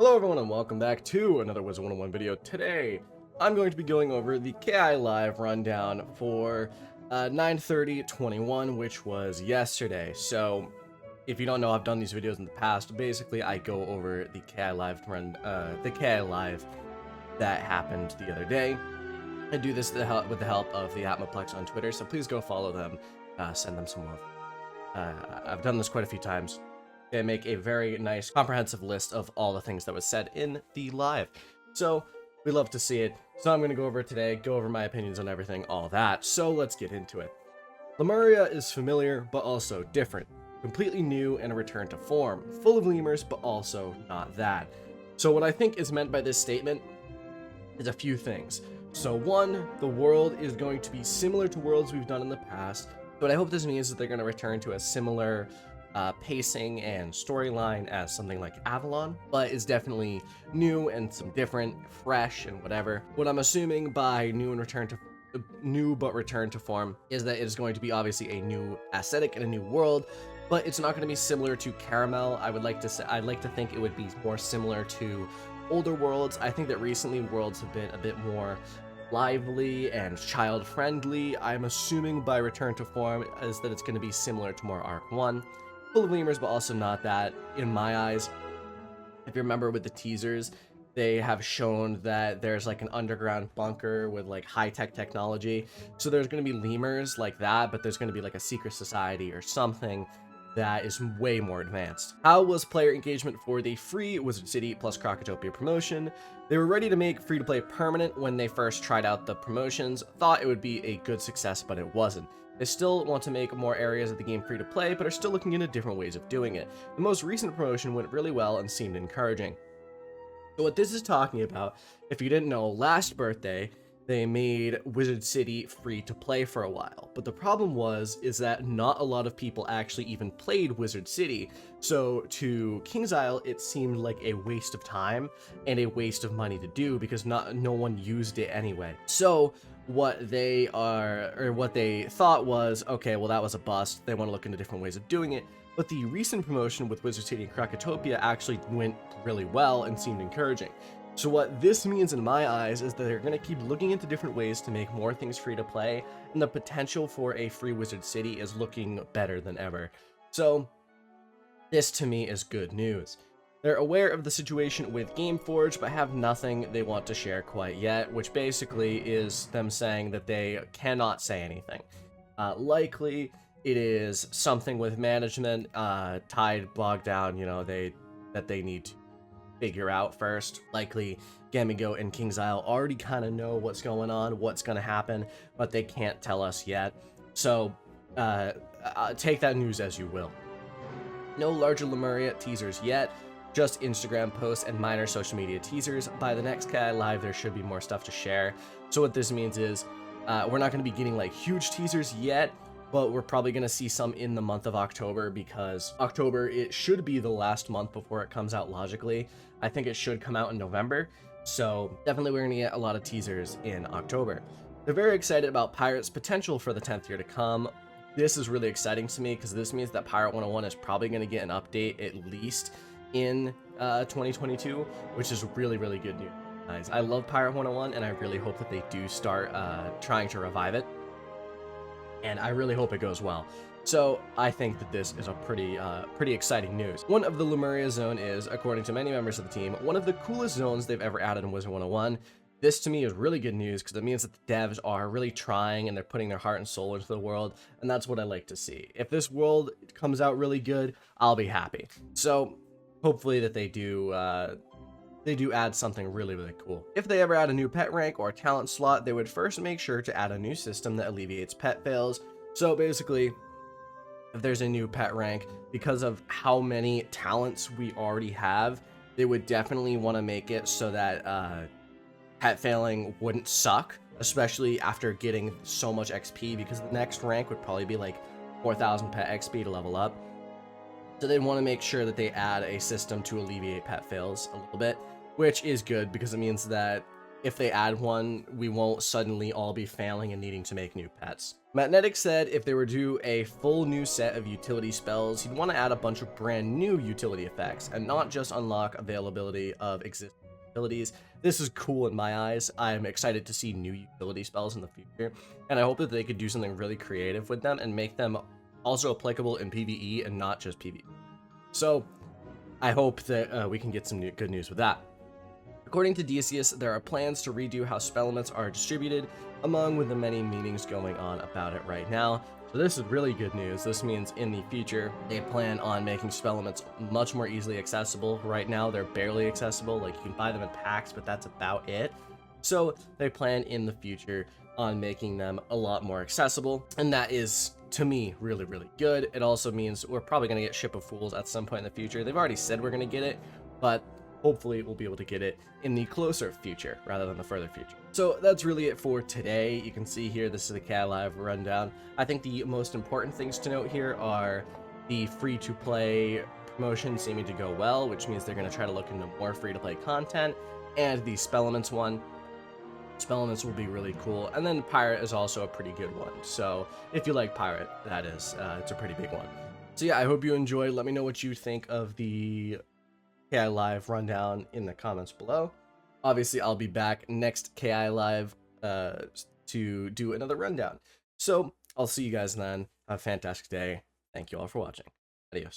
Hello everyone and welcome back to another Wizard 101 video. Today, I'm going to be going over the KI Live rundown for 9/30/21, which was yesterday. So, if you don't know, I've done these videos in the past. Basically, I go over the KI Live that happened the other day. I do this with the help of the Atmoplex on Twitter, so please go follow them, send them some love. I've done this quite a few times. They make a very nice comprehensive list of all the things that was said in the live. So we love to see it. So I'm going to go over it today, go over my opinions on everything, all that. So let's get into it. Lemuria is familiar, but also different. Completely new and a return to form. Full of lemurs, but also not that. So what I think is meant by this statement is a few things. So one, the world is going to be similar to worlds we've done in the past. What I hope this means is that they're going to return to a similar pacing and storyline as something like Avalon, but is definitely new and some different, fresh, and whatever. What I'm assuming by new but return to form is that it is going to be obviously a new aesthetic and a new world, but it's not going to be similar to Caramel. I'd like to think it would be more similar to older worlds. I think that recently worlds have been a bit more lively and child friendly. I'm assuming by return to form is that it's going to be similar to more Arc 1. Full of lemurs, but also not that, in my eyes. If you remember with the teasers, they have shown that there's like an underground bunker with like high-tech technology. So there's going to be lemurs like that, but there's going to be like a secret society or something that is way more advanced. How was player engagement for the free Wizard City plus Krokotopia promotion? They were ready to make free-to-play permanent when they first tried out the promotions, thought it would be a good success, but it wasn't. They still want to make more areas of the game free to play, but are still looking into different ways of doing it. The most recent promotion went really well and seemed encouraging. So what this is talking about, if you didn't know, last birthday, they made Wizard City free to play for a while. But the problem is that not a lot of people actually even played Wizard City. So to King's Isle, it seemed like a waste of time and a waste of money to do because no one used it anyway. So what they thought was, okay, well, that was a bust. They want to look into different ways of doing it. But the recent promotion with Wizard City and Krokotopia actually went really well and seemed encouraging. So what this means in my eyes is that they're going to keep looking into different ways to make more things free to play, and the potential for a free Wizard City is looking better than ever. So this to me is good news. They're aware of the situation with Gameforge, but have nothing they want to share quite yet, which basically is them saying that they cannot say anything. Likely, it is something with management bogged down, that they need to figure out first. Likely, Gamigo and King's Isle already kind of know what's going on, what's going to happen, but they can't tell us yet. So, take that news as you will. No larger Lemuria teasers yet. Just Instagram posts and minor social media teasers. By the next KI Live, there should be more stuff to share. So what this means is we're not going to be getting like huge teasers yet, but we're probably going to see some in the month of October, because October, it should be the last month before it comes out logically. I think it should come out in November. So definitely we're going to get a lot of teasers in October. They're very excited about Pirate's potential for the 10th year to come. This is really exciting to me because this means that Pirate 101 is probably going to get an update at least in 2022, which is really, really good news, guys. I love Pirate 101, and I really hope that they do start trying to revive it, and I really hope it goes well. So I think that this is a pretty exciting news. One of the Lemuria zone is, according to many members of the team, one of the coolest zones they've ever added in Wizard 101. This to me is really good news because it means that the devs are really trying and they're putting their heart and soul into the world, and that's what I like to see. If this world comes out really good, I'll be happy. So hopefully that they do add something really, really cool. If they ever add a new pet rank or talent slot, they would first make sure to add a new system that alleviates pet fails. So basically, if there's a new pet rank, because of how many talents we already have, they would definitely want to make it so that pet failing wouldn't suck, especially after getting so much XP, because the next rank would probably be like 4,000 pet XP to level up. So they want to make sure that they add a system to alleviate pet fails a little bit, which is good because it means that if they add one, we won't suddenly all be failing and needing to make new pets. Magnetic said if they were to do a full new set of utility spells, he'd want to add a bunch of brand new utility effects and not just unlock availability of existing abilities. This is cool in my eyes. I'm excited to see new utility spells in the future, and I hope that they could do something really creative with them and make them also applicable in PvE and not just PvE. So I hope that we can get some good news with that. According to Decius, there are plans to redo how spell elements are distributed, among with the many meetings going on about it right now. So this is really good news. This means in the future, they plan on making spell elements much more easily accessible. Right now, they're barely accessible. Like, you can buy them in packs, but that's about it. So they plan in the future on making them a lot more accessible, and that is, to me, really, really good. It also means we're probably going to get Ship of Fools at some point in the future. They've already said we're going to get it, but hopefully we'll be able to get it in the closer future rather than the further future. So that's really it for today. You can see here, this is the KI Live rundown. I think the most important things to note here are the free-to-play promotion seeming to go well, which means they're going to try to look into more free-to-play content, and the Spell Elements one. Spell Elements will be really cool, and then Pirate is also a pretty good one. So if you like Pirate, that is, it's a pretty big one. So yeah, I hope you enjoyed. Let me know what you think of the KI Live rundown in the comments below. Obviously, I'll be back next KI Live to do another rundown. So I'll see you guys then. Have a fantastic day. Thank you all for watching. Adios.